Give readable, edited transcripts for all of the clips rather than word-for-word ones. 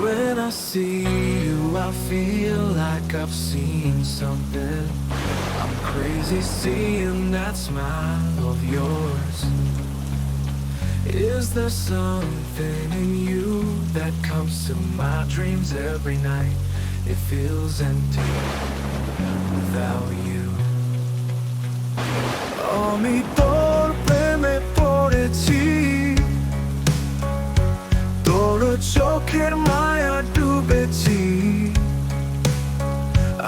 When I see you, I feel like I've seen something. I'm crazy seeing that smile of yours. Is there something in you that comes to my dreams every night? It feels empty without you. আমি তোর প্রেমে পড়েছি, তোর চোখের মায়া ডুবেছি।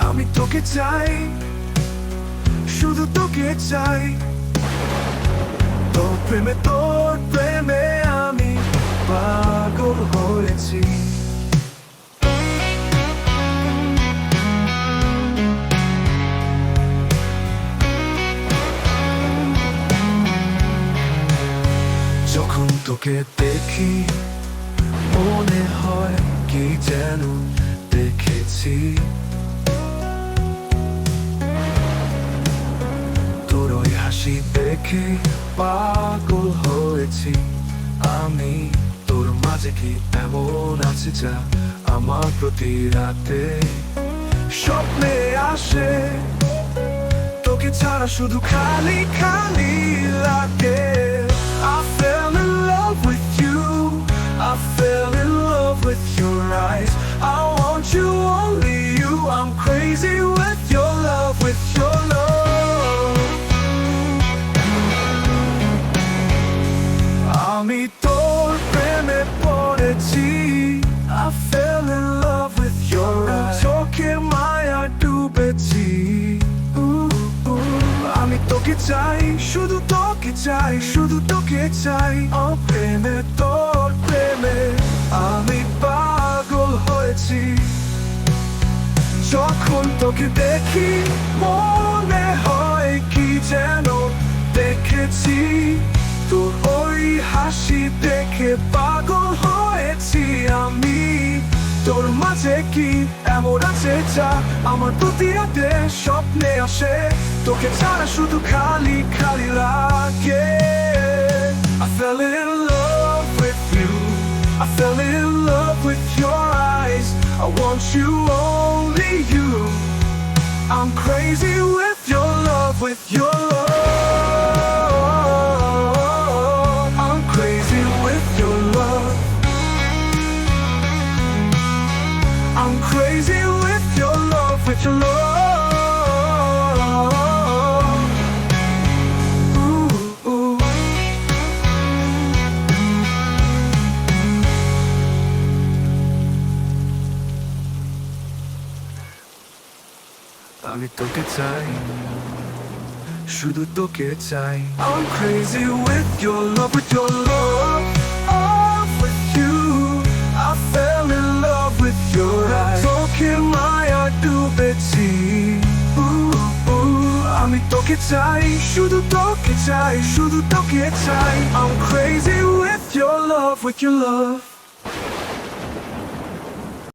আমি তোকে চাই, শুধু তোকে চাই। তোর প্রেমে আমি পাগল হয়েছি। যখন তোকে দেখি মনে হয় কি যেন দেখেছি। তোর ওই হাসি দেখে পাগল হয়েছি আমি। তোর মাঝে কি এমন আছে যা আমার প্রতি রাতে স্বপ্নে আসে? তোকে ছাড়া শুধু খালি খালি লাগে। I fell in love with you, I fell in love with your eyes. I want you, only you. I'm crazy with your love, with your love. আমি তোর প্রেমে পড়েছি, I fell in love with your eyes. চোখে মায়া ডুবেছি। আমি তোকে চাই, শুধু তোকে চাই, শুধু তোকে চাই। ও প্রেমে, তোর প্রেমে আমি পাগল হয়েছি। যখন তোকে দেখি মনে হয় কি যেন দেখেছি। তোর ওই হাসি দেখে পাগল হয়েছি আমি। তোর মাঝে কি এমন আছে যা আমার প্রতি রাতে স্বপ্নে আসে? তোকে ছাড়া শুধু খালি খালি লাগে। I fell in love with you, I fell in love with your eyes. I want you, only you. I'm crazy with your love, with your love. I'm crazy with your love. I'm crazy with your love, with your love. Ooh, ooh. আমি তোকে চাই, শুধু তোকে চাই। I'm crazy with your love, with your love. Oh, with you I fell in love with your eyes. তোকে মায়া ডুবেছি। আমি তোকে চাই, শুধু তোকে চাই, শুধু তোকে চাই। I'm crazy with your love, with your love.